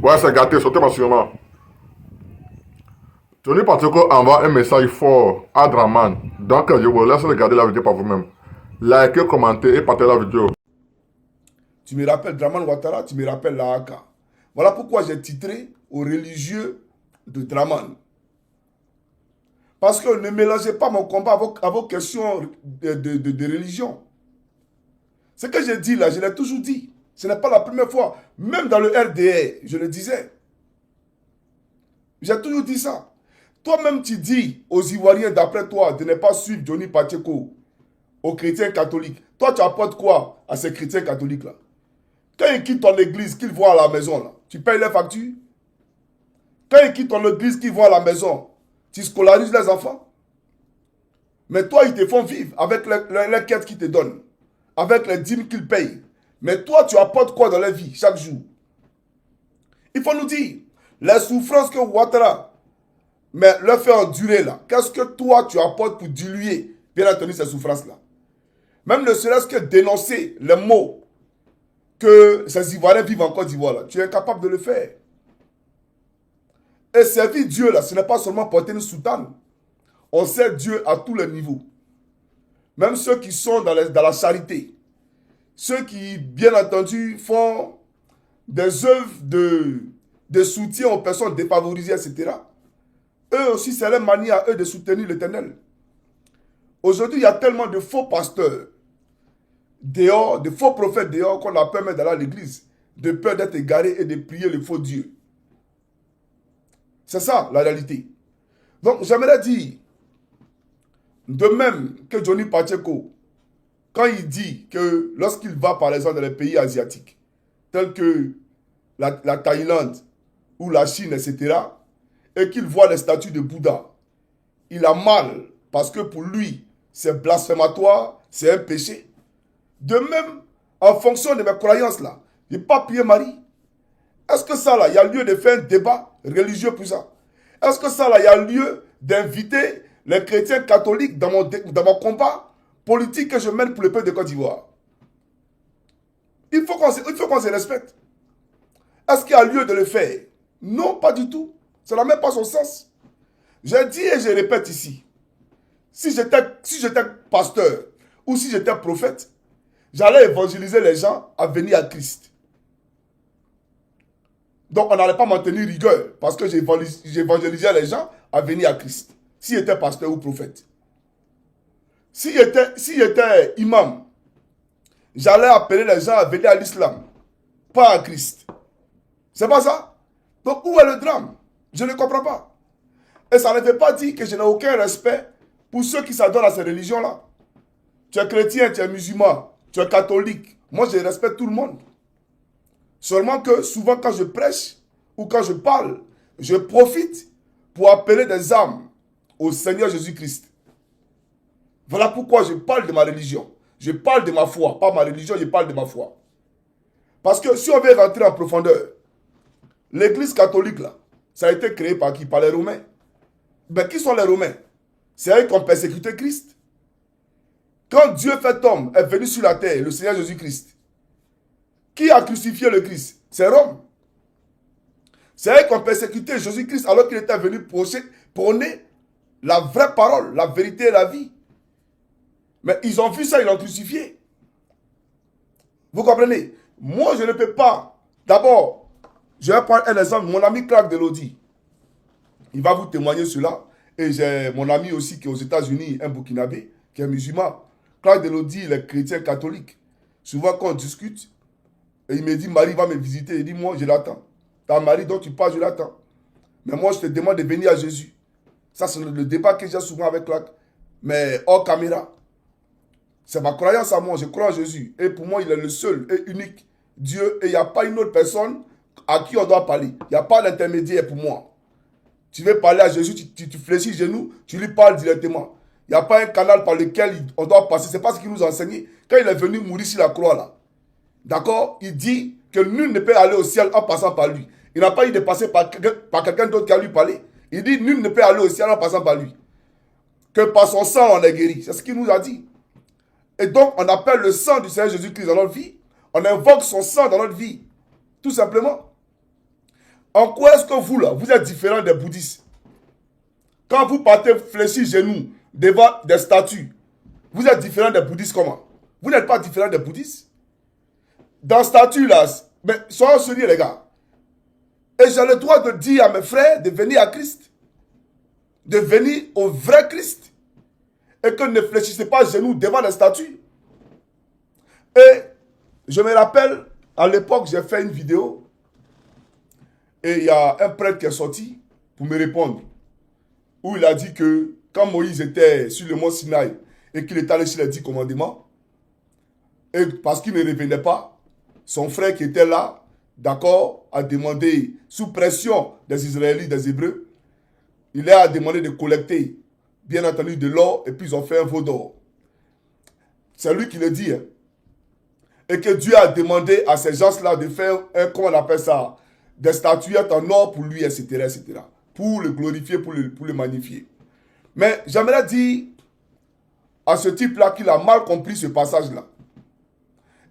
Ouais, c'est gâté, sortez-moi sûrement. Tony Pacheco envoie un message fort à Draman. Donc, je vous laisse regarder la vidéo par vous-même. Likez, commentez et partagez la vidéo. Tu me rappelles Draman Ouattara, tu me rappelles l'AAK. Voilà pourquoi j'ai titré aux religieux de Draman. Parce que ne mélangez pas mon combat à vos questions de religion. Ce que j'ai dit là, je l'ai toujours dit. Ce n'est pas la première fois. Même dans le RDA, je le disais. J'ai toujours dit ça. Toi-même, tu dis aux Ivoiriens, d'après toi, de ne pas suivre Johnny Pacheco, aux chrétiens catholiques. Toi, tu apportes quoi à ces chrétiens catholiques-là? Quand ils quittent ton église, qu'ils vont à la maison, là, tu payes les factures? Quand ils quittent ton église, qu'ils vont à la maison, tu scolarises les enfants? Mais toi, ils te font vivre avec les quêtes qu'ils te donnent, avec les dîmes qu'ils payent. Mais toi, tu apportes quoi dans la vie chaque jour? Il faut nous dire, les souffrances que Ouattara leur fait endurer là, qu'est-ce que toi, tu apportes pour diluer, bien entendu, ces souffrances-là? Même ne serait-ce que dénoncer les mots que ces Ivoiriens vivent en Côte d'Ivoire, là, tu es incapable de le faire. Et servir Dieu, là, ce n'est pas seulement porter une soutane. On sert Dieu à tous les niveaux. Même ceux qui sont dans la charité. Ceux qui, bien entendu, font des œuvres de soutien aux personnes défavorisées, etc. Eux aussi, c'est leur manière à eux de soutenir l'Éternel. Aujourd'hui, il y a tellement de faux pasteurs dehors, de faux prophètes dehors qu'on a peur même d'aller à l'église, de peur d'être égaré et de prier le faux Dieu. C'est ça la réalité. Donc j'aimerais dire, de même que Johnny Pacheco, quand il dit que lorsqu'il va par exemple dans les pays asiatiques, tels que la Thaïlande ou la Chine, etc., et qu'il voit les statues de Bouddha, il a mal parce que pour lui, c'est blasphématoire, c'est un péché. De même, en fonction de mes croyances là, je n'ai pas prié Marie. Est-ce que ça là, il y a lieu de faire un débat religieux pour ça? Est-ce que ça là, il y a lieu d'inviter les chrétiens catholiques dans mon combat politique que je mène pour le peuple de Côte d'Ivoire? Il faut qu'on se respecte. Est-ce qu'il y a lieu de le faire? Non, pas du tout. Ça n'a même pas son sens. Je dis et je répète ici, si j'étais pasteur ou si j'étais prophète, j'allais évangéliser les gens à venir à Christ. Donc on n'allait pas m'en tenir rigueur parce que j'évangélisais les gens à venir à Christ. Si j'étais pasteur ou prophète. Si j'étais imam, j'allais appeler les gens à venir à l'islam, pas à Christ. C'est pas ça? Donc où est le drame? Je ne comprends pas. Et ça ne veut pas dire que je n'ai aucun respect pour ceux qui s'adonnent à ces religions-là. Tu es chrétien, tu es musulman, tu es catholique. Moi, je respecte tout le monde. Seulement que souvent, quand je prêche ou quand je parle, je profite pour appeler des âmes au Seigneur Jésus-Christ. Voilà pourquoi je parle de ma religion. Je parle de ma foi. Pas ma religion, je parle de ma foi. Parce que si on veut rentrer en profondeur, l'église catholique, là, ça a été créé par qui? Par les Romains. Mais qui sont les Romains? C'est eux qui ont persécuté Christ. Quand Dieu fait homme est venu sur la terre, le Seigneur Jésus-Christ, qui a crucifié le Christ? C'est Rome. C'est eux qui ont persécuté Jésus-Christ alors qu'il était venu prôner la vraie parole, la vérité et la vie. Mais ils ont vu ça, ils l'ont crucifié. Vous comprenez? Moi, je ne peux pas. D'abord, je vais prendre un exemple. Mon ami Clark Delodi, il va vous témoigner cela. Et j'ai mon ami aussi qui est aux États-Unis, un Burkinabé, qui est musulman. Clark Delodi, il est chrétien catholique. Souvent, quand on discute, et il me dit, Marie va me visiter. Il dit, moi, je l'attends. Ta Marie dont tu parles, je l'attends. Mais moi, je te demande de venir à Jésus. Ça, c'est le débat que j'ai souvent avec Clark. Mais hors caméra. C'est ma croyance à moi. Je crois en Jésus. Et pour moi, il est le seul et unique Dieu. Et il n'y a pas une autre personne à qui on doit parler. Il n'y a pas d'intermédiaire pour moi. Tu veux parler à Jésus, tu fléchis les genoux, tu lui parles directement. Il n'y a pas un canal par lequel on doit passer. C'est pas ce qu'il nous a enseigné. Quand il est venu mourir sur la croix là, d'accord, il dit que nul ne peut aller au ciel en passant par lui. Il n'a pas eu de passer par quelqu'un d'autre qui a lui parlé. Il dit nul ne peut aller au ciel en passant par lui. Que par son sang on est guéri. C'est ce qu'il nous a dit. Et donc on appelle le sang du Seigneur Jésus-Christ dans notre vie. On invoque son sang dans notre vie. Tout simplement. En quoi est-ce que vous, là, vous êtes différent des bouddhistes? Quand vous partez fléchir genoux devant des statues, vous êtes différent des bouddhistes comment? Vous n'êtes pas différent des bouddhistes? Dans statue là, mais soyons sérieux les gars. Et j'ai le droit de dire à mes frères de venir à Christ. De venir au vrai Christ. Et que ne fléchissez pas genoux devant les statues. Et je me rappelle, à l'époque, j'ai fait une vidéo. Et il y a un prêtre qui est sorti pour me répondre. Où il a dit que quand Moïse était sur le mont Sinaï et qu'il est allé sur les 10 commandements, et parce qu'il ne revenait pas, son frère qui était là, d'accord, a demandé, sous pression des Israélites, des Hébreux, il a demandé de collecter, bien entendu, de l'or, et puis ils ont fait un veau d'or. C'est lui qui le dit. Hein. Et que Dieu a demandé à ces gens-là de faire, comment on appelle ça, des statuettes en or pour lui, etc., etc. Pour le glorifier, pour le magnifier. Mais j'aimerais dire à ce type-là qu'il a mal compris ce passage-là.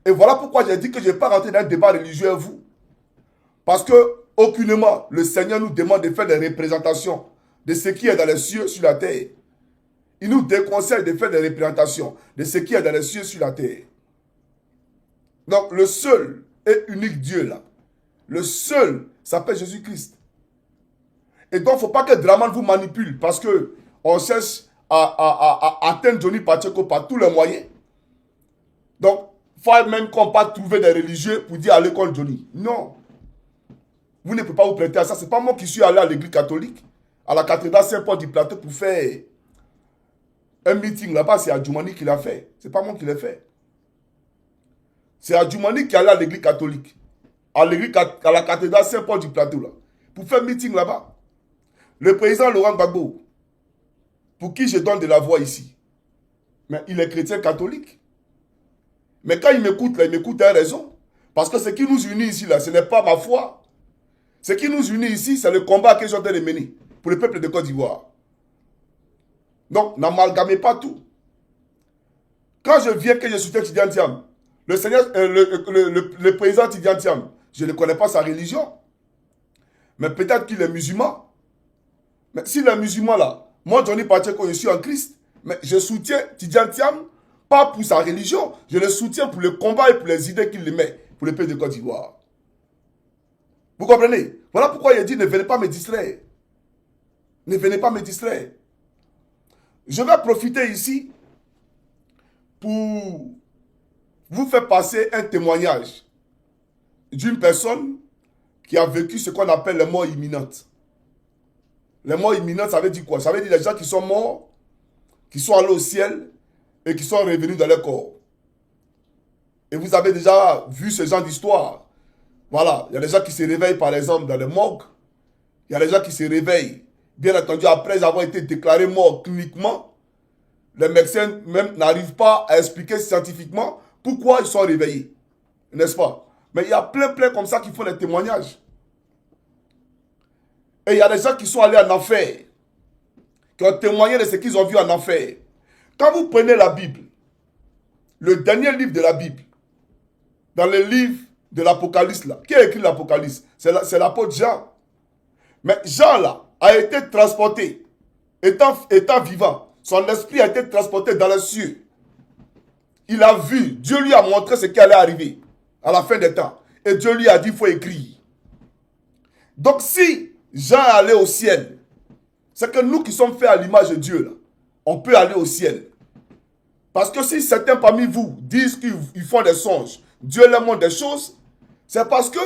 Et voilà pourquoi j'ai dit que je ne vais pas rentrer dans un débat religieux avec vous. Parce que, aucunement, le Seigneur nous demande de faire des représentations de ce qui est dans les cieux sur la terre. Il nous déconseille de faire des représentations de ce qui est dans les cieux sur la terre. Donc, le seul et unique Dieu là, le seul s'appelle Jésus-Christ. Et donc, il ne faut pas que Draman vous manipule parce qu'on cherche à atteindre Johnny Pacheco par tous les moyens. Donc, il faut même qu'on ne pas trouver des religieux pour dire allez contre Johnny. Non. Vous ne pouvez pas vous prêter à ça. Ce n'est pas moi qui suis allé à l'église catholique, à la cathédrale Saint-Paul du Plateau pour faire un meeting là-bas. C'est Adjoumani qui l'a fait. Ce n'est pas moi qui l'ai fait. C'est Adjoumani qui est allé à l'église catholique, à la cathédrale Saint-Paul du Plateau, là, pour faire un meeting là-bas. Le président Laurent Gbagbo, pour qui je donne de la voix ici, mais il est chrétien catholique. Mais quand il m'écoute, là, il m'écoute à raison. Parce que ce qui nous unit ici, là, ce n'est pas ma foi. Ce qui nous unit ici, c'est le combat que je suis en train de mener pour le peuple de Côte d'Ivoire. Donc, n'amalgamez pas tout. Quand je viens que je soutiens Tidiane Thiam, le Seigneur, le président Tidiane Thiam, je ne connais pas sa religion. Mais peut-être qu'il est musulman. Mais s'il est musulman là, moi Johnny Pacheco, je suis en Christ. Mais je soutiens Tidiane Thiam, pas pour sa religion. Je le soutiens pour le combat et pour les idées qu'il met pour le peuple de Côte d'Ivoire. Vous comprenez? Voilà pourquoi il dit ne venez pas me distraire. Ne venez pas me distraire. Je vais profiter ici pour vous faire passer un témoignage d'une personne qui a vécu ce qu'on appelle les morts imminentes. Les morts imminentes, ça veut dire quoi? Ça veut dire les gens qui sont morts, qui sont allés au ciel et qui sont revenus dans leur corps. Et vous avez déjà vu ce genre d'histoire. Voilà, il y a des gens qui se réveillent par exemple dans les morgues. Il y a des gens qui se réveillent, bien entendu, après avoir été déclarés morts cliniquement. Les médecins même n'arrivent pas à expliquer scientifiquement pourquoi ils sont réveillés. N'est-ce pas? Mais il y a plein comme ça qui font des témoignages. Et il y a des gens qui sont allés en enfer, qui ont témoigné de ce qu'ils ont vu en enfer. Quand vous prenez la Bible, le dernier livre de la Bible, dans le livre de l'Apocalypse, là, qui a écrit l'Apocalypse? C'est l'apôtre Jean. Mais Jean, là, a été transporté, étant vivant. Son esprit a été transporté dans les cieux. Il a vu, Dieu lui a montré ce qui allait arriver à la fin des temps. Et Dieu lui a dit, il faut écrire. Donc si Jean est allé au ciel, c'est que nous qui sommes faits à l'image de Dieu, là, on peut aller au ciel. Parce que si certains parmi vous disent qu'ils font des songes, Dieu leur montre des choses, c'est parce que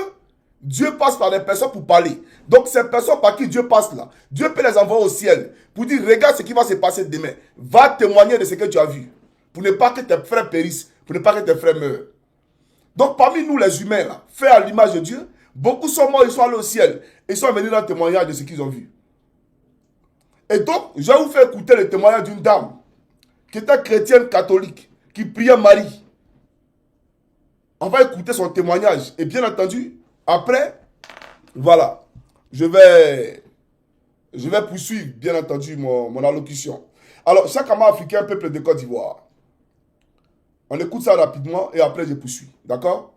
Dieu passe par des personnes pour parler. Donc ces personnes par qui Dieu passe là, Dieu peut les envoyer au ciel pour dire, regarde ce qui va se passer demain. Va témoigner de ce que tu as vu. Pour ne pas que tes frères périssent, pour ne pas que tes frères meurent. Donc parmi nous les humains là, faits à l'image de Dieu, beaucoup sont morts, ils sont allés au ciel. Et ils sont venus dans le témoignage de ce qu'ils ont vu. Et donc, je vais vous faire écouter le témoignage d'une dame qui était chrétienne catholique, qui priait Marie. On va écouter son témoignage. Et bien entendu, après, voilà, je vais poursuivre, bien entendu, mon allocution. Alors, chaque amas africain, peuple de Côte d'Ivoire. On écoute ça rapidement et après je poursuis. D'accord?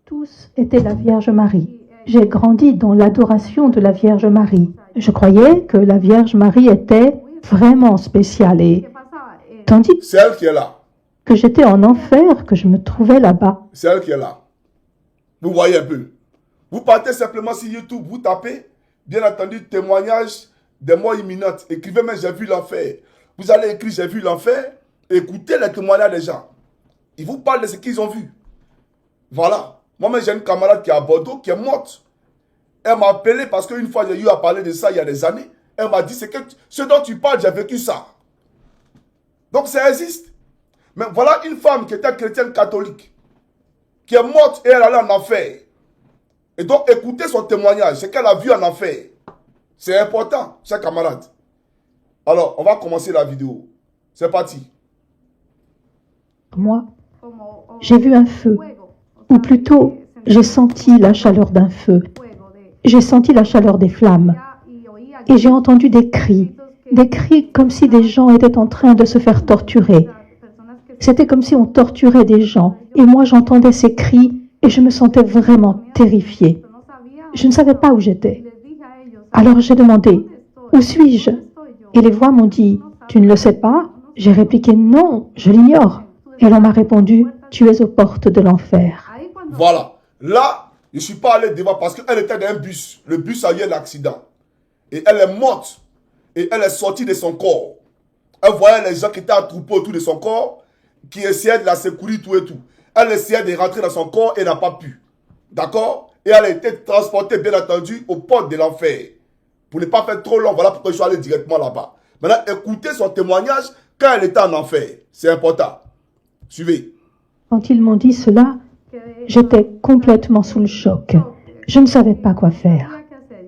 Tous étaient la Vierge Marie. j'ai grandi dans l'adoration de la Vierge Marie. Je croyais que la Vierge Marie était vraiment spéciale et tandis C'est elle qui est là. que j'étais en enfer, que je me trouvais là-bas. C'est elle qui est là. Vous voyez un peu. Vous partez simplement sur YouTube, vous tapez, bien entendu, témoignage des morts imminentes. Écrivez même j'ai vu l'enfer. Vous allez écrire j'ai vu l'enfer. Écoutez les témoignages des gens. Ils vous parlent de ce qu'ils ont vu. Voilà. Moi-même, j'ai une camarade qui est à Bordeaux, qui est morte. Elle m'a appelé parce qu'une fois, j'ai eu à parler de ça il y a des années. Elle m'a dit, c'est que ce dont tu parles, j'ai vécu ça. Donc, ça existe. Mais voilà une femme qui était chrétienne catholique, qui est morte et elle allait en enfer. Et donc, écoutez son témoignage, ce qu'elle a vu en enfer. C'est important, chers camarades. Alors, on va commencer la vidéo. C'est parti. Moi, j'ai vu un feu, ou plutôt, j'ai senti la chaleur d'un feu. J'ai senti la chaleur des flammes. Et j'ai entendu des cris comme si des gens étaient en train de se faire torturer. C'était comme si on torturait des gens. Et moi, j'entendais ces cris et je me sentais vraiment terrifiée. Je ne savais pas où j'étais. Alors j'ai demandé, où suis-je? Et les voix m'ont dit, tu ne le sais pas? J'ai répliqué, non, je l'ignore. Et l'on m'a répondu, tu es aux portes de l'enfer. Voilà. Là, je ne suis pas allé devant parce qu'elle était dans un bus. Le bus a eu un accident. Et elle est morte. Et elle est sortie de son corps. Elle voyait les gens qui étaient attroupés autour de son corps, qui essayaient de la secourir, tout et tout. Elle essayait de rentrer dans son corps et n'a pas pu. D'accord? Et elle a été transportée, bien entendu, aux portes de l'enfer. Pour ne pas faire trop long, voilà pourquoi je suis allé directement là-bas. Maintenant, écoutez son témoignage quand elle était en enfer. C'est important. Suivez. Quand ils m'ont dit cela, j'étais complètement sous le choc. Je ne savais pas quoi faire.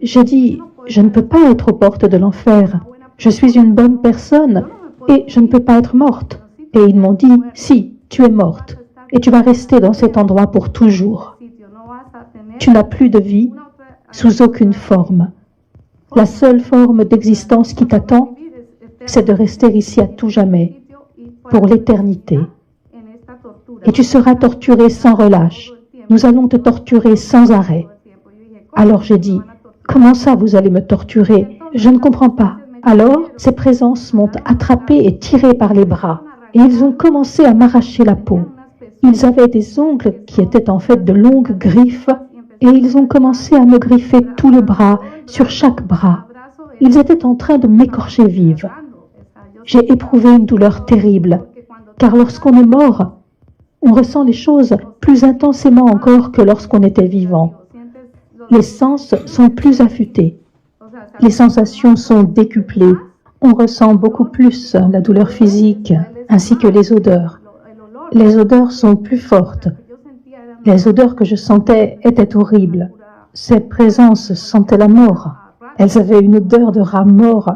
J'ai dit, je ne peux pas être aux portes de l'enfer. Je suis une bonne personne et je ne peux pas être morte. Et ils m'ont dit, si, tu es morte et tu vas rester dans cet endroit pour toujours. Tu n'as plus de vie sous aucune forme. La seule forme d'existence qui t'attend, c'est de rester ici à tout jamais, pour l'éternité. Et tu seras torturé sans relâche. Nous allons te torturer sans arrêt. Alors j'ai dit, comment ça vous allez me torturer? Je ne comprends pas. Alors, ces présences m'ont attrapé et tiré par les bras. Et ils ont commencé à m'arracher la peau. Ils avaient des ongles qui étaient en fait de longues griffes. Et ils ont commencé à me griffer tout le bras, sur chaque bras. Ils étaient en train de m'écorcher vive. J'ai éprouvé une douleur terrible. Car lorsqu'on est mort, on ressent les choses plus intensément encore que lorsqu'on était vivant. Les sens sont plus affûtés. Les sensations sont décuplées. On ressent beaucoup plus la douleur physique, ainsi que les odeurs. Les odeurs sont plus fortes. Les odeurs que je sentais étaient horribles. Ces présences sentaient la mort. Elles avaient une odeur de rat mort.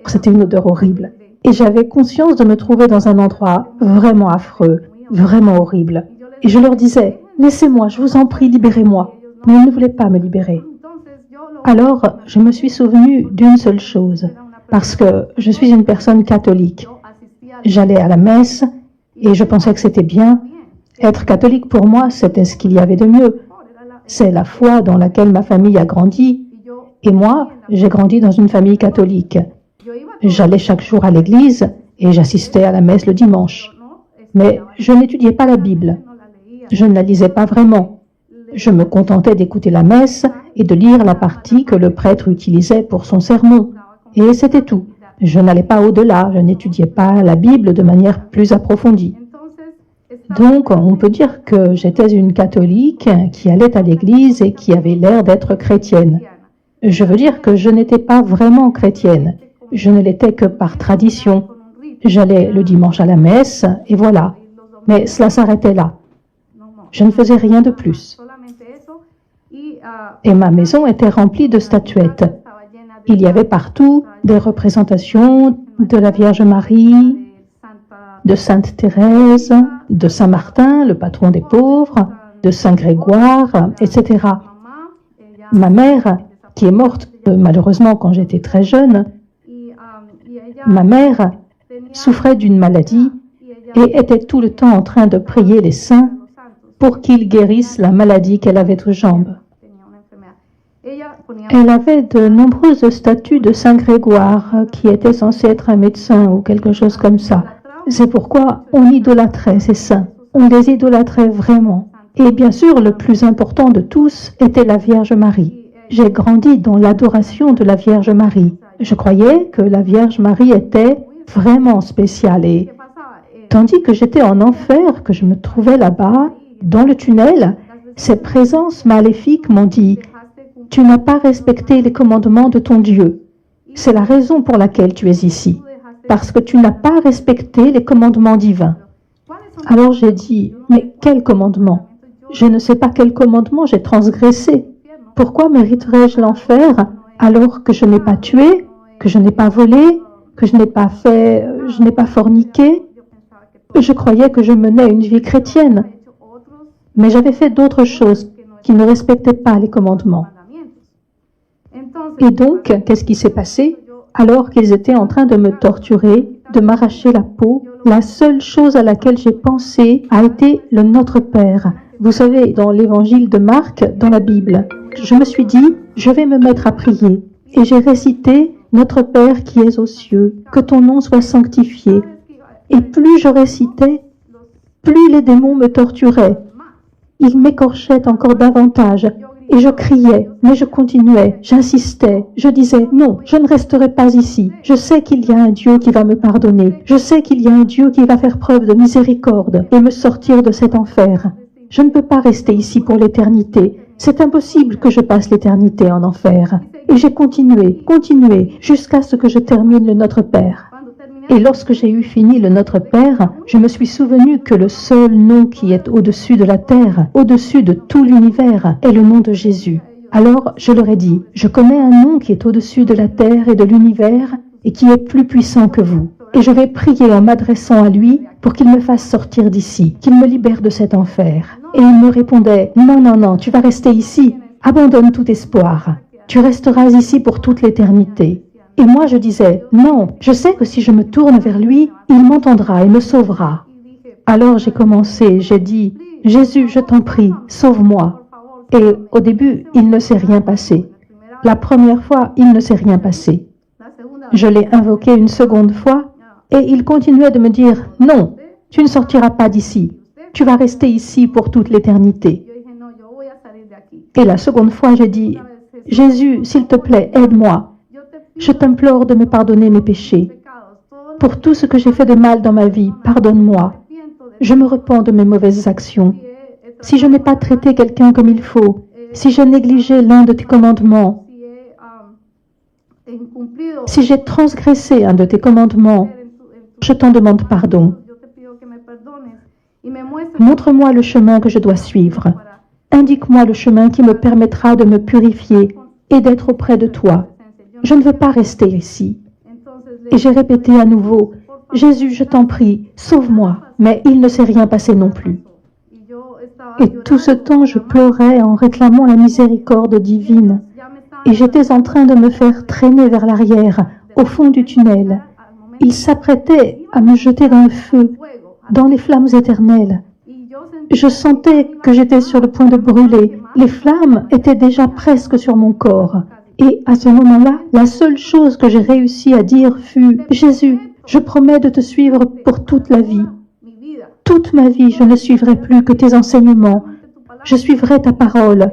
C'était une odeur horrible. Et j'avais conscience de me trouver dans un endroit vraiment affreux, vraiment horrible. Et je leur disais, laissez-moi, je vous en prie, libérez-moi. Mais ils ne voulaient pas me libérer. Alors, je me suis souvenue d'une seule chose, parce que je suis une personne catholique. J'allais à la messe et je pensais que c'était bien. Être catholique pour moi, c'était ce qu'il y avait de mieux. C'est la foi dans laquelle ma famille a grandi. Et moi, j'ai grandi dans une famille catholique. J'allais chaque jour à l'église et j'assistais à la messe le dimanche. Mais je n'étudiais pas la Bible. Je ne la lisais pas vraiment. Je me contentais d'écouter la messe et de lire la partie que le prêtre utilisait pour son sermon. Et c'était tout. Je n'allais pas au-delà, je n'étudiais pas la Bible de manière plus approfondie. Donc, on peut dire que j'étais une catholique qui allait à l'église et qui avait l'air d'être chrétienne. Je veux dire que je n'étais pas vraiment chrétienne. Je ne l'étais que par tradition. J'allais le dimanche à la messe et voilà. Mais cela s'arrêtait là. Je ne faisais rien de plus. Et ma maison était remplie de statuettes. Il y avait partout des représentations de la Vierge Marie, de Sainte Thérèse, de Saint Martin, le patron des pauvres, de Saint Grégoire, etc. Ma mère, qui est morte malheureusement quand j'étais très jeune, ma mère souffrait d'une maladie et était tout le temps en train de prier les saints pour qu'ils guérissent la maladie qu'elle avait aux jambes. Elle avait de nombreuses statues de Saint Grégoire qui était censé être un médecin ou quelque chose comme ça. C'est pourquoi on idolâtrait ces saints. On les idolâtrait vraiment. Et bien sûr, le plus important de tous était la Vierge Marie. J'ai grandi dans l'adoration de la Vierge Marie. Je croyais que la Vierge Marie était vraiment spéciale. Et tandis que j'étais en enfer, que je me trouvais là-bas, dans le tunnel, ces présences maléfiques m'ont dit « Tu n'as pas respecté les commandements de ton Dieu. C'est la raison pour laquelle tu es ici. Parce que tu n'as pas respecté les commandements divins. » Alors j'ai dit « Mais quel commandement? Je ne sais pas quel commandement j'ai transgressé. Pourquoi mériterais-je l'enfer alors que je n'ai pas tué, que je n'ai pas volé, que je n'ai pas forniqué? Je croyais que je menais une vie chrétienne, mais j'avais fait d'autres choses qui ne respectaient pas les commandements. Et donc, qu'est-ce qui s'est passé? Alors qu'ils étaient en train de me torturer, de m'arracher la peau, la seule chose à laquelle j'ai pensé a été le Notre Père. Vous savez, dans l'évangile de Marc, dans la Bible, je me suis dit, je vais me mettre à prier. Et j'ai récité, Notre Père qui es aux cieux, que ton nom soit sanctifié. Et plus je récitais, plus les démons me torturaient. Ils m'écorchaient encore davantage. Et je criais, mais je continuais, j'insistais, je disais, non, je ne resterai pas ici. Je sais qu'il y a un Dieu qui va me pardonner. Je sais qu'il y a un Dieu qui va faire preuve de miséricorde et me sortir de cet enfer. Je ne peux pas rester ici pour l'éternité. C'est impossible que je passe l'éternité en enfer. Et j'ai continué, jusqu'à ce que je termine le Notre Père. Et lorsque j'ai eu fini le Notre Père, je me suis souvenu que le seul nom qui est au-dessus de la terre, au-dessus de tout l'univers, est le nom de Jésus. Alors je leur ai dit, je connais un nom qui est au-dessus de la terre et de l'univers et qui est plus puissant que vous. Et je vais prier en m'adressant à lui pour qu'il me fasse sortir d'ici, qu'il me libère de cet enfer. Et il me répondait, non, non, non, tu vas rester ici. Abandonne tout espoir. Tu resteras ici pour toute l'éternité. Et moi je disais, non, je sais que si je me tourne vers lui, il m'entendra et me sauvera. Alors j'ai commencé, j'ai dit, Jésus, je t'en prie, sauve-moi. Et au début, il ne s'est rien passé. La première fois, il ne s'est rien passé. Je l'ai invoqué une seconde fois et il continuait de me dire, non, tu ne sortiras pas d'ici. Tu vas rester ici pour toute l'éternité. Et la seconde fois, j'ai dit, Jésus, s'il te plaît, aide-moi. Je t'implore de me pardonner mes péchés. Pour tout ce que j'ai fait de mal dans ma vie, pardonne-moi. Je me repens de mes mauvaises actions. Si je n'ai pas traité quelqu'un comme il faut, si j'ai négligé l'un de tes commandements, si j'ai transgressé un de tes commandements, je t'en demande pardon. Montre-moi le chemin que je dois suivre. Indique-moi le chemin qui me permettra de me purifier et d'être auprès de toi. Je ne veux pas rester ici. Et j'ai répété à nouveau, Jésus, je t'en prie, sauve-moi. Mais il ne s'est rien passé non plus. Et tout ce temps, je pleurais en réclamant la miséricorde divine. Et j'étais en train de me faire traîner vers l'arrière, au fond du tunnel. Il s'apprêtait à me jeter dans le feu, dans les flammes éternelles. Je sentais que j'étais sur le point de brûler. Les flammes étaient déjà presque sur mon corps. Et à ce moment-là, la seule chose que j'ai réussi à dire fut « Jésus, je promets de te suivre pour toute la vie. Toute ma vie, je ne suivrai plus que tes enseignements. Je suivrai ta parole.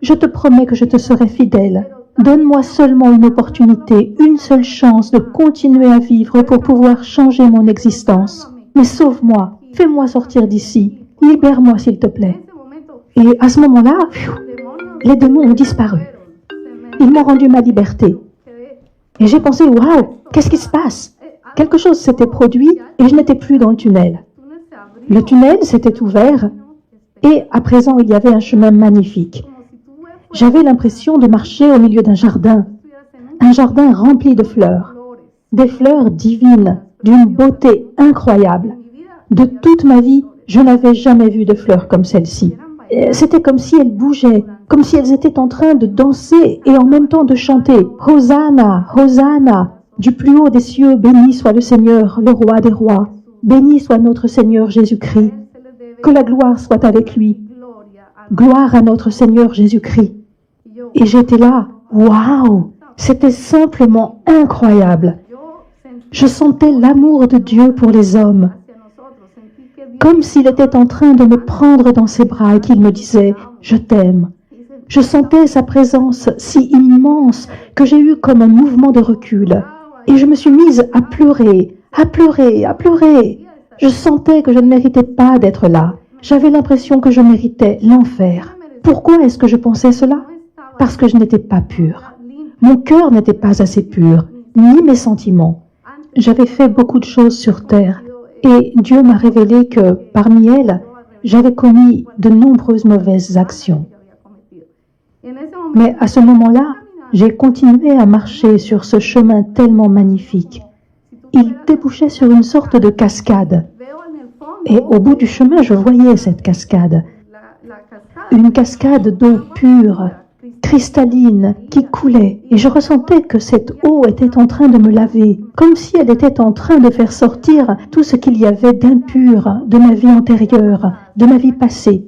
Je te promets que je te serai fidèle. Donne-moi seulement une opportunité, une seule chance de continuer à vivre pour pouvoir changer mon existence. Mais sauve-moi, fais-moi sortir d'ici. Libère-moi, s'il te plaît. » Et à ce moment-là, les démons ont disparu. Ils m'ont rendu ma liberté. Et j'ai pensé, waouh, qu'est-ce qui se passe? Quelque chose s'était produit et je n'étais plus dans le tunnel. Le tunnel s'était ouvert et à présent il y avait un chemin magnifique. J'avais l'impression de marcher au milieu d'un jardin rempli de fleurs, des fleurs divines, d'une beauté incroyable. De toute ma vie, je n'avais jamais vu de fleurs comme celle-ci. C'était comme si elles bougeaient, comme si elles étaient en train de danser et en même temps de chanter « Hosanna, Hosanna !» Du plus haut des cieux, béni soit le Seigneur, le roi des rois. Béni soit notre Seigneur Jésus-Christ. Que la gloire soit avec lui. Gloire à notre Seigneur Jésus-Christ. Et j'étais là, waouh, c'était simplement incroyable. Je sentais l'amour de Dieu pour les hommes, comme s'il était en train de me prendre dans ses bras et qu'il me disait « Je t'aime ». Je sentais sa présence si immense que j'ai eu comme un mouvement de recul. Et je me suis mise à pleurer, à pleurer, à pleurer. Je sentais que je ne méritais pas d'être là. J'avais l'impression que je méritais l'enfer. Pourquoi est-ce que je pensais cela? Parce que je n'étais pas pure. Mon cœur n'était pas assez pur, ni mes sentiments. J'avais fait beaucoup de choses sur terre et Dieu m'a révélé que, parmi elles, j'avais commis de nombreuses mauvaises actions. Mais à ce moment-là, j'ai continué à marcher sur ce chemin tellement magnifique. Il débouchait sur une sorte de cascade. Et au bout du chemin, je voyais cette cascade. Une cascade d'eau pure, cristalline, qui coulait. Et je ressentais que cette eau était en train de me laver, comme si elle était en train de faire sortir tout ce qu'il y avait d'impur de ma vie antérieure, de ma vie passée.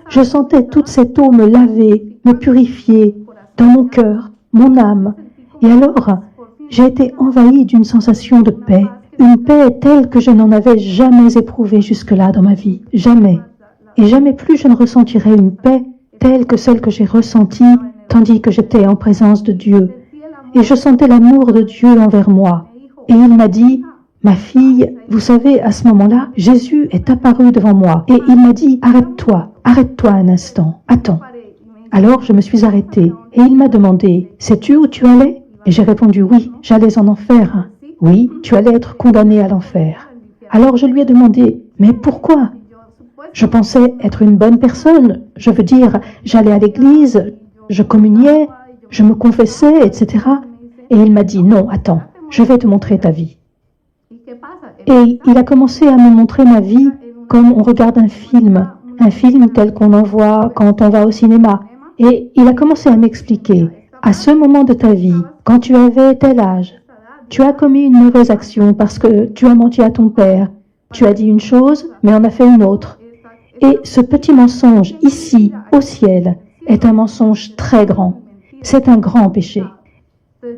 Je sentais toute cette eau me laver, me purifier, dans mon cœur, mon âme. Et alors, j'ai été envahie d'une sensation de paix, une paix telle que je n'en avais jamais éprouvée jusque-là dans ma vie. Jamais. Et jamais plus je ne ressentirai une paix telle que celle que j'ai ressentie tandis que j'étais en présence de Dieu. Et je sentais l'amour de Dieu envers moi. Et il m'a dit, ma fille, vous savez, à ce moment-là, Jésus est apparu devant moi. Et il m'a dit, arrête-toi un instant, attends. Alors je me suis arrêtée et il m'a demandé, sais-tu où tu allais? Et j'ai répondu, oui, j'allais en enfer. Oui, tu allais être condamné à l'enfer. Alors je lui ai demandé, mais pourquoi? Je pensais être une bonne personne, je veux dire, j'allais à l'église, je communiais, je me confessais, etc. Et il m'a dit, non, attends, je vais te montrer ta vie. Et il a commencé à me montrer ma vie comme on regarde un film tel qu'on en voit quand on va au cinéma. Et il a commencé à m'expliquer, à ce moment de ta vie, quand tu avais tel âge, tu as commis une mauvaise action parce que tu as menti à ton père, tu as dit une chose, mais en as fait une autre. Et ce petit mensonge, ici, au ciel, est un mensonge très grand. C'est un grand péché.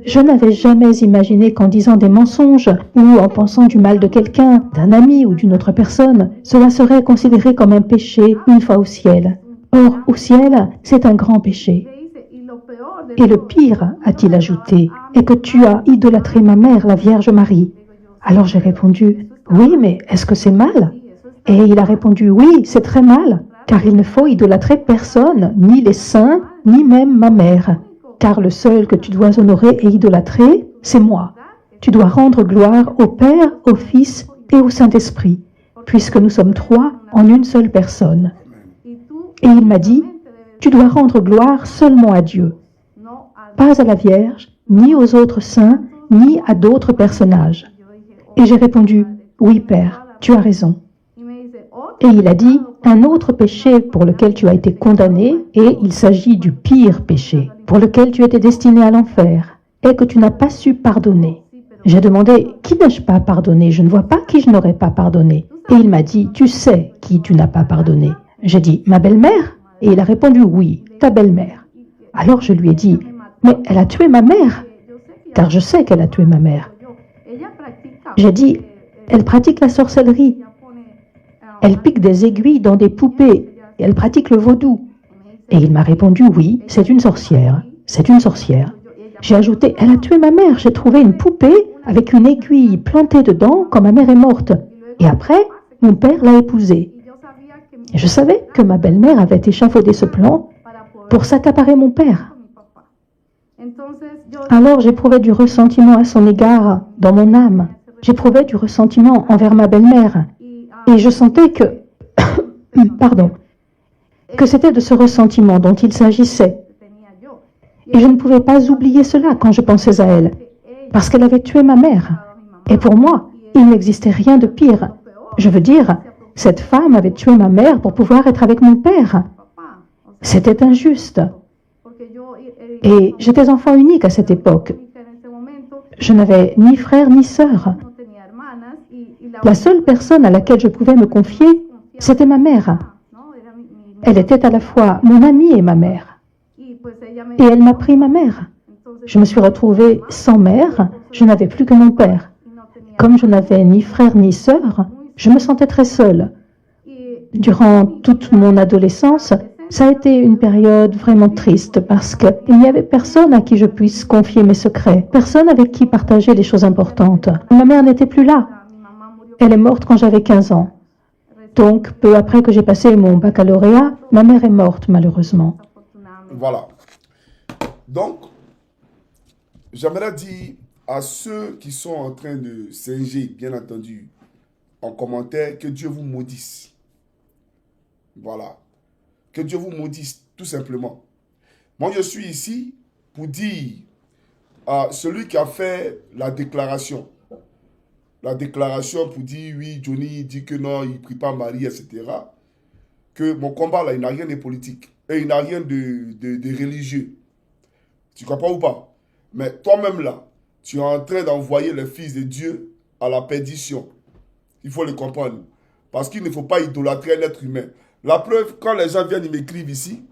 Je n'avais jamais imaginé qu'en disant des mensonges ou en pensant du mal de quelqu'un, d'un ami ou d'une autre personne, cela serait considéré comme un péché une fois au ciel. Or, au ciel, c'est un grand péché. Et le pire, a-t-il ajouté, est que tu as idolâtré ma mère, la Vierge Marie. Alors j'ai répondu, oui, mais est-ce que c'est mal? Et il a répondu, oui, c'est très mal, car il ne faut idolâtrer personne, ni les saints, ni même ma mère. Car le seul que tu dois honorer et idolâtrer, c'est moi. Tu dois rendre gloire au Père, au Fils et au Saint-Esprit, puisque nous sommes trois en une seule personne. Et il m'a dit, tu dois rendre gloire seulement à Dieu, pas à la Vierge, ni aux autres saints, ni à d'autres personnages. Et j'ai répondu, oui Père, tu as raison. Et il a dit, un autre péché pour lequel tu as été condamné, et il s'agit du pire péché, pour lequel tu étais destiné à l'enfer, est que tu n'as pas su pardonner. J'ai demandé, qui n'ai-je pas pardonné? Je ne vois pas qui je n'aurais pas pardonné. Et il m'a dit, tu sais qui tu n'as pas pardonné. J'ai dit, ma belle-mère? Et il a répondu, oui, ta belle-mère. Alors je lui ai dit, mais elle a tué ma mère, car je sais qu'elle a tué ma mère. J'ai dit, elle pratique la sorcellerie. Elle pique des aiguilles dans des poupées et elle pratique le vaudou. Et il m'a répondu, oui, c'est une sorcière. C'est une sorcière. J'ai ajouté, elle a tué ma mère. J'ai trouvé une poupée avec une aiguille plantée dedans quand ma mère est morte. Et après, mon père l'a épousée. Et je savais que ma belle-mère avait échafaudé ce plan pour s'accaparer mon père. Alors j'éprouvais du ressentiment à son égard dans mon âme. J'éprouvais du ressentiment envers ma belle-mère. Et je sentais que, que c'était de ce ressentiment dont il s'agissait. Et je ne pouvais pas oublier cela quand je pensais à elle, parce qu'elle avait tué ma mère. Et pour moi, il n'existait rien de pire. Je veux dire, cette femme avait tué ma mère pour pouvoir être avec mon père. C'était injuste. Et j'étais enfant unique à cette époque. Je n'avais ni frère ni sœur. La seule personne à laquelle je pouvais me confier, c'était ma mère. Elle était à la fois mon amie et ma mère. Et elle m'a pris ma mère. Je me suis retrouvée sans mère, je n'avais plus que mon père. Comme je n'avais ni frère ni sœur, je me sentais très seule. Durant toute mon adolescence, ça a été une période vraiment triste parce qu'il n'y avait personne à qui je puisse confier mes secrets, personne avec qui partager les choses importantes. Ma mère n'était plus là. Elle est morte quand j'avais 15 ans. Donc, peu après que j'ai passé mon baccalauréat, ma mère est morte malheureusement. Voilà. Donc, j'aimerais dire à ceux qui sont en train de singer, bien entendu, en commentaire, que Dieu vous maudisse. Voilà. Que Dieu vous maudisse, tout simplement. Moi, je suis ici pour dire à celui qui a fait la déclaration pour dire, oui, Johnny dit que non, il ne prie pas Marie, etc., que mon combat, là, il n'a rien de politique. Et il n'a rien de religieux. Tu comprends ou pas? Mais toi-même, là, tu es en train d'envoyer le Fils de Dieu à la perdition. Il faut le comprendre. Parce qu'il ne faut pas idolâtrer un être humain. La preuve, quand les gens viennent, ils m'écrivent ici,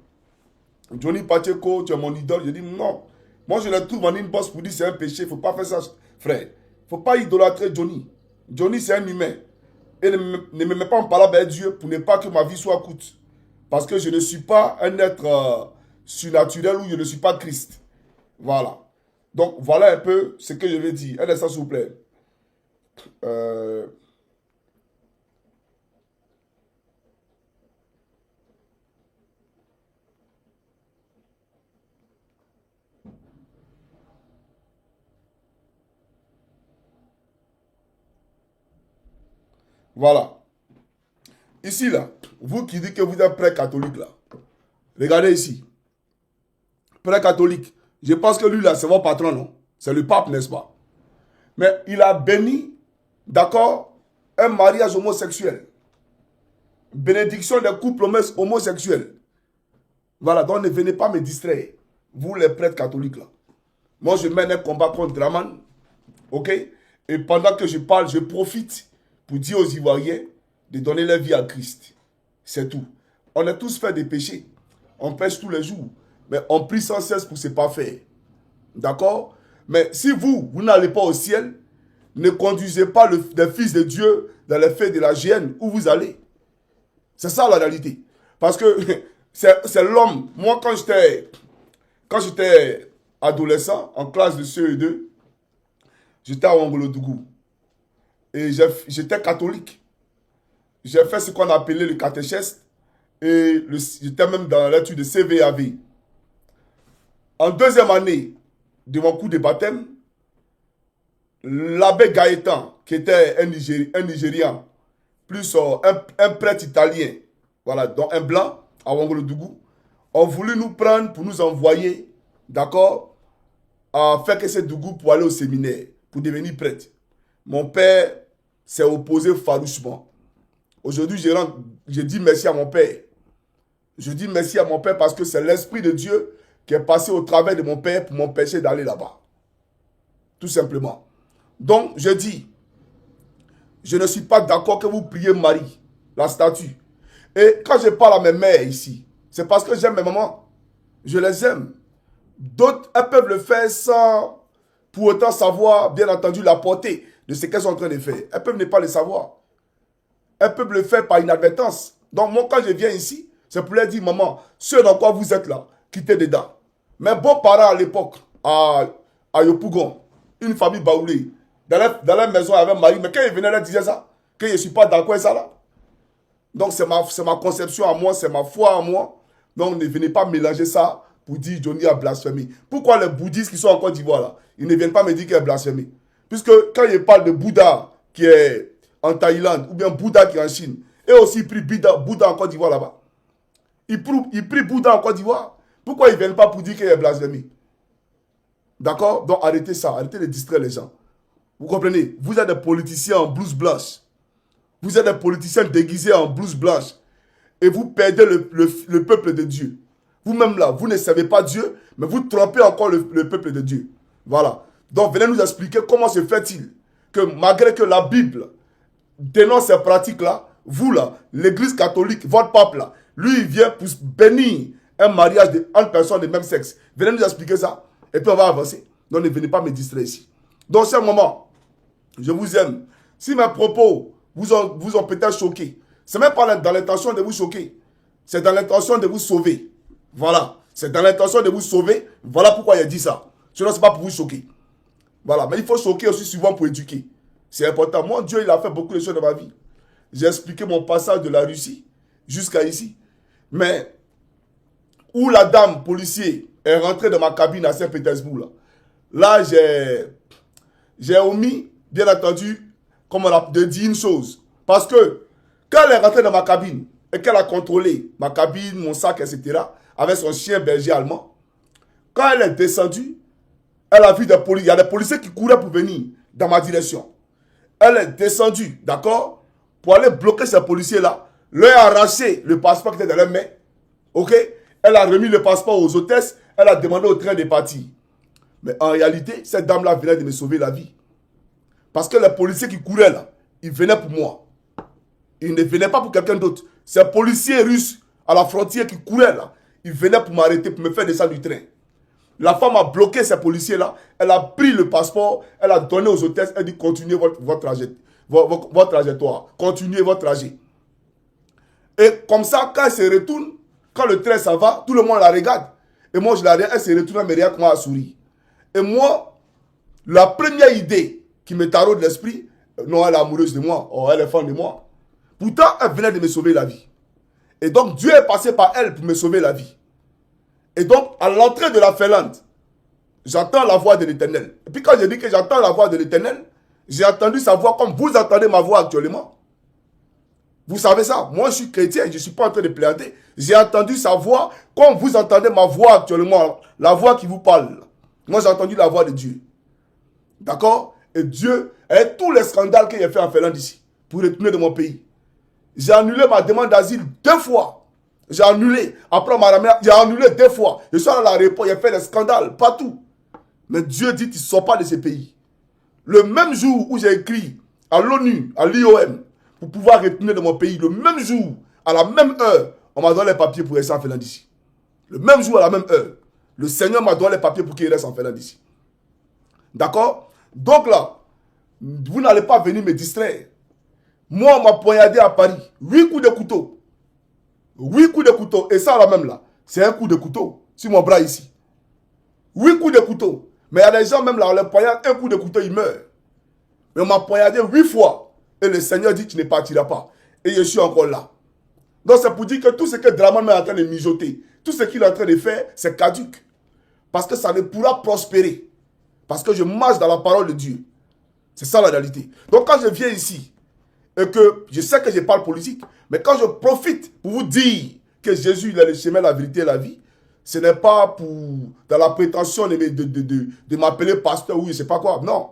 Johnny Pacheco, tu es mon idole. Je dis non. Moi, je le trouve en inbox pour dire c'est un péché. Il ne faut pas faire ça, frère. Il ne faut pas idolâtrer Johnny. Johnny, c'est un humain. Et ne me mets pas en parole avec Dieu pour ne pas que ma vie soit courte. Parce que je ne suis pas un être surnaturel ou je ne suis pas Christ. Voilà. Donc, voilà un peu ce que je vais dire. Un instant, s'il vous plaît. Voilà. Ici, là, vous qui dites que vous êtes prêtre catholique, là, regardez ici. Prêtre catholique. Je pense que lui, là, c'est votre patron, non? C'est le pape, n'est-ce pas? Mais il a béni, d'accord, un mariage homosexuel. Bénédiction des couples homosexuels. Voilà, donc ne venez pas me distraire. Vous, les prêtres catholiques, là. Moi, je mène un combat contre Draman. Ok? Et pendant que je parle, je profite pour dire aux Ivoiriens de donner leur vie à Christ. C'est tout. On a tous fait des péchés. On pêche tous les jours. Mais on prie sans cesse pour ne pas faire. D'accord? Mais si vous n'allez pas au ciel, ne conduisez pas le Fils de Dieu dans les feux de la GN où vous allez. C'est ça la réalité. Parce que c'est l'homme. Moi, quand j'étais adolescent, en classe de CE2, j'étais à Ouangolodougou. Et j'étais catholique. J'ai fait ce qu'on appelait le catéchèse. Et j'étais même dans l'étude de CVAV. En deuxième année de mon cours de baptême, l'abbé Gaëtan, qui était un Nigérian, plus un prêtre italien, voilà, donc un blanc, à Ouangolodougou, ont voulu nous prendre pour nous envoyer, d'accord, à faire que ce Dougou pour aller au séminaire, pour devenir prêtre. Mon père s'est opposé farouchement. Aujourd'hui, je dis merci à mon père. Je dis merci à mon père parce que c'est l'Esprit de Dieu qui est passé au travers de mon père pour m'empêcher d'aller là-bas. Tout simplement. Donc, je dis, je ne suis pas d'accord que vous priez Marie, la statue. Et quand je parle à mes mères ici, c'est parce que j'aime mes mamans. Je les aime. D'autres, elles peuvent le faire sans pour autant savoir, bien entendu, la portée de ce qu'elles sont en train de faire. Elles peuvent ne pas le savoir. Elles peuvent le faire par inadvertance. Donc, moi, quand je viens ici, c'est pour leur dire, maman, ce dans quoi vous êtes là, quittez dedans. Mes beaux-parents à l'époque, à Yopougon, une famille baoulée, dans la maison avec Marie, mais quand ils venaient, ils disaient ça, que je ne suis pas d'accord avec ça là. Donc, c'est ma conception à moi, c'est ma foi à moi. Donc, ne venez pas mélanger ça pour dire Johnny a blasphémé. Pourquoi les bouddhistes qui sont en Côte d'Ivoire là, ils ne viennent pas me dire qu'il a blasphémé? Puisque quand ils parlent de Bouddha qui est en Thaïlande, ou bien Bouddha qui est en Chine, et aussi ils prient Bouddha en Côte d'Ivoire là-bas. Ils prient Bouddha en Côte d'Ivoire. Pourquoi ils ne viennent pas pour dire qu'il est blasphémé? D'accord? Donc arrêtez ça, arrêtez de distraire les gens. Vous comprenez? Vous êtes des politiciens en blouse blanche. Vous êtes des politiciens déguisés en blouse blanche. Et vous perdez le peuple de Dieu. Vous-même là, vous ne savez pas Dieu, mais vous trompez encore le peuple de Dieu. Voilà. Donc venez nous expliquer comment se fait-il que malgré que la Bible dénonce ces pratiques-là, vous là, l'église catholique, votre pape là, lui il vient pour bénir un mariage entre personnes de même sexe. Venez nous expliquer ça. Et puis on va avancer. Donc ne venez pas me distraire ici. Dans ce moment, je vous aime. Si mes propos vous ont peut-être choqué, ce n'est même pas dans l'intention de vous choquer. C'est dans l'intention de vous sauver. Voilà. C'est dans l'intention de vous sauver. Voilà pourquoi il a dit ça. Sinon, ce n'est pas pour vous choquer. Voilà. Mais il faut choquer aussi souvent pour éduquer. C'est important. Moi, Dieu, il a fait beaucoup de choses dans ma vie. J'ai expliqué mon passage de la Russie jusqu'à ici. Mais où la dame policier est rentrée dans ma cabine à Saint-Pétersbourg, là j'ai omis, bien entendu, comme on a dit une chose. Parce que quand elle est rentrée dans ma cabine et qu'elle a contrôlé ma cabine, mon sac, etc., avec son chien berger allemand, quand elle est descendue, elle a vu des policiers. Il y a des policiers qui couraient pour venir dans ma direction. Elle est descendue, d'accord, pour aller bloquer ces policiers-là, leur a arraché le passeport qui était dans leurs mains. Ok? Elle a remis le passeport aux hôtesses, elle a demandé au train de partir. Mais en réalité, cette dame-là venait de me sauver la vie. Parce que les policiers qui couraient là, ils venaient pour moi. Ils ne venaient pas pour quelqu'un d'autre. Ces policiers russes à la frontière qui couraient là, ils venaient pour m'arrêter, pour me faire descendre du train. La femme a bloqué ces policiers-là, elle a pris le passeport, elle a donné aux hôtesses, elle dit continuez votre trajectoire, continuez votre trajet. Et comme ça, quand elle se retourne, quand le train s'en va, tout le monde la regarde. Et moi, je la regarde, elle se retourne, elle me regarde comment elle sourit. Et moi, la première idée qui me taraude de l'esprit, non, elle est amoureuse de moi, oh, elle est fan de moi. Pourtant, elle venait de me sauver la vie. Et donc, Dieu est passé par elle pour me sauver la vie. Et donc, à l'entrée de la Finlande, j'entends la voix de l'Éternel. Et puis quand je dis que j'entends la voix de l'Éternel, j'ai entendu sa voix comme vous entendez ma voix actuellement. Vous savez ça? Moi, je suis chrétien, je ne suis pas en train de plaider. J'ai entendu sa voix comme vous entendez ma voix actuellement, la voix qui vous parle. Moi, j'ai entendu la voix de Dieu. D'accord? Et Dieu, et tous les scandales qu'il a fait en Finlande ici, pour retourner de mon pays. J'ai annulé ma demande d'asile 2 fois. J'ai annulé. Après, j'ai annulé 2 fois. Je suis allé à l'aéroport, il a fait des scandales partout. Mais Dieu dit, tu ne sors pas de ce pays. Le même jour où j'ai écrit à l'ONU, à l'IOM, pour pouvoir retourner de mon pays, le même jour, à la même heure, on m'a donné les papiers pour rester en Finlande ici. Le même jour, à la même heure, le Seigneur m'a donné les papiers pour qu'il reste en Finlande ici. D'accord? Donc là, vous n'allez pas venir me distraire. Moi, on m'a poignardé à Paris. 8 coups de couteau. 8 coups de couteau. Et ça, là même là, c'est un coup de couteau sur mon bras ici. 8 coups de couteau. Mais il y a des gens même là, on les poignarde, un coup de couteau, ils meurent. Mais on m'a poignardé 8 fois. Et le Seigneur dit, tu ne partiras pas. Et je suis encore là. Donc c'est pour dire que tout ce que Draman est en train de mijoter, tout ce qu'il est en train de faire, c'est caduque. Parce que ça ne pourra prospérer. Parce que je marche dans la parole de Dieu. C'est ça la réalité. Donc quand je viens ici, et que je sais que je parle politique, mais quand je profite pour vous dire que Jésus il est le chemin, la vérité et la vie, ce n'est pas pour dans la prétention de m'appeler pasteur ou je ne sais pas quoi, non.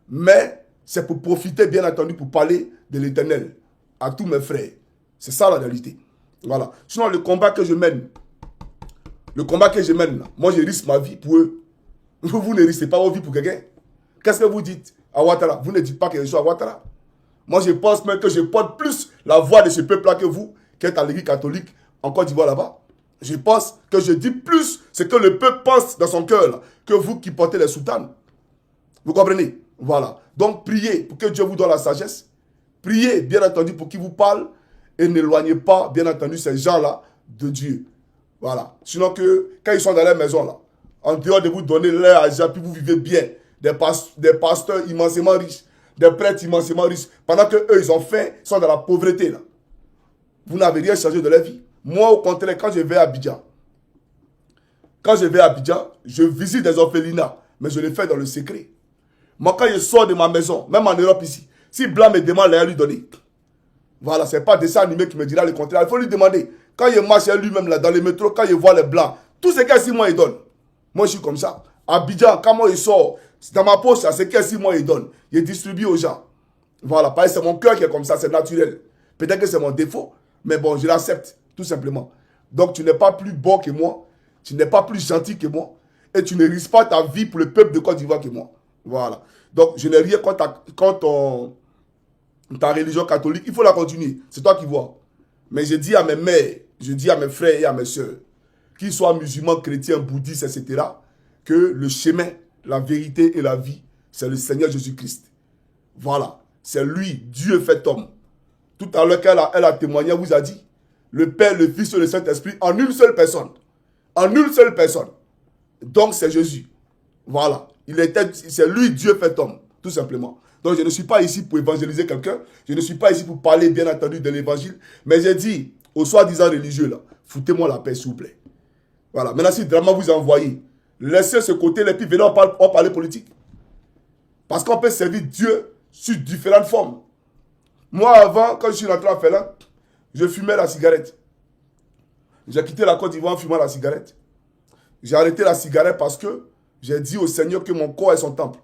Mais c'est pour profiter, bien entendu, pour parler de l'Éternel à tous mes frères. C'est ça la réalité. Voilà. Sinon, le combat que je mène, là, moi je risque ma vie pour eux. Vous ne risquez pas votre vie pour quelqu'un. Qu'est-ce que vous dites à Ouattara? Vous ne dites pas quelque chose à Ouattara. Moi, je pense même que je porte plus la voix de ce peuple-là que vous, qui êtes à l'église catholique en Côte d'Ivoire là-bas. Je pense que je dis plus ce que le peuple pense dans son cœur là, que vous qui portez les soutanes. Vous comprenez? Voilà. Donc, priez pour que Dieu vous donne la sagesse. Priez, bien entendu, pour qu'il vous parle. Et n'éloignez pas, bien entendu, ces gens-là de Dieu. Voilà. Sinon, quand ils sont dans leur maison, là, en dehors de vous donner leur argent, puis vous vivez bien, des pasteurs immensément riches, des prêtres immensément riches, pendant qu'eux, ils ont faim, ils sont dans la pauvreté, là. Vous n'avez rien changé de leur vie. Moi, au contraire, quand je vais à Abidjan, je visite des orphelinats, mais je le fais dans le secret. Moi, quand je sors de ma maison, même en Europe ici, si Blanc me demande, à lui donner. Voilà, ce n'est pas dessin animé qui me dira le contraire. Il faut lui demander. Quand il marche lui-même là, dans les métros, quand il voit les Blancs, tout ce qu'il y a 6 mois, il donne. Moi, je suis comme ça. À Abidjan, quand moi, il sort, dans ma poche, c'est qu'il y a 6 mois, il donne. Il distribue aux gens. Voilà, parce que c'est mon cœur qui est comme ça, c'est naturel. Peut-être que c'est mon défaut, mais bon, je l'accepte, tout simplement. Donc, tu n'es pas plus bon que moi, tu n'es pas plus gentil que moi, et tu ne risques pas ta vie pour le peuple de Côte d'Ivoire que moi. Voilà. Donc, je n'ai rien contre ta religion catholique. Il faut la continuer. C'est toi qui vois. Mais je dis à mes mères, je dis à mes frères et à mes soeurs, qu'ils soient musulmans, chrétiens, bouddhistes, etc., que le chemin, la vérité et la vie, c'est le Seigneur Jésus-Christ. Voilà. C'est lui, Dieu fait homme. Tout à l'heure qu'elle a témoigné, elle vous a dit, le Père, le Fils et le Saint-Esprit en une seule personne. En une seule personne. Donc c'est Jésus. Voilà. C'est lui, Dieu fait homme. Tout simplement. Donc je ne suis pas ici pour évangéliser quelqu'un. Je ne suis pas ici pour parler, bien entendu, de l'évangile. Mais j'ai dit aux soi-disant religieux, là, foutez-moi la paix, s'il vous plaît. Voilà. Maintenant, si Drama vous a envoyé, laissez ce côté-là, puis venez, on parle politique. Parce qu'on peut servir Dieu sur différentes formes. Moi, avant, quand je suis rentré en Finlande, je fumais la cigarette. J'ai quitté la Côte d'Ivoire en fumant la cigarette. J'ai arrêté la cigarette parce que j'ai dit au Seigneur que mon corps est son temple.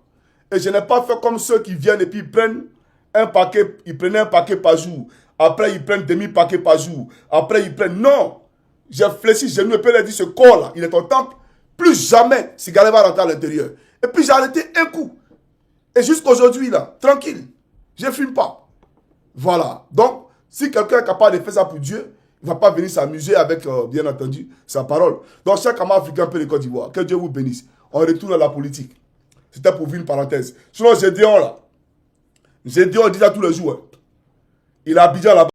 Et je n'ai pas fait comme ceux qui viennent et puis ils prenaient un paquet par jour. Après, ils prennent demi-paquet par jour. Après, ils prennent... Non! J'ai fléchi, j'ai mis un peu, il a dit, ce corps-là, il est ton temple. Plus jamais, cigarette va rentrer à l'intérieur. Et puis, j'ai arrêté un coup. Et jusqu'à aujourd'hui, là, tranquille. Je ne fume pas. Voilà. Donc, si quelqu'un est capable de faire ça pour Dieu, il ne va pas venir s'amuser avec, bien entendu, sa parole. Donc, chaque Ama africain peut les Côte d'Ivoire. Que Dieu vous bénisse. On retourne à la politique. C'était pour vous une parenthèse. Sinon, Gédéon, là. Gédéon dit ça tous les jours. Hein. Il a Abidjan là-bas.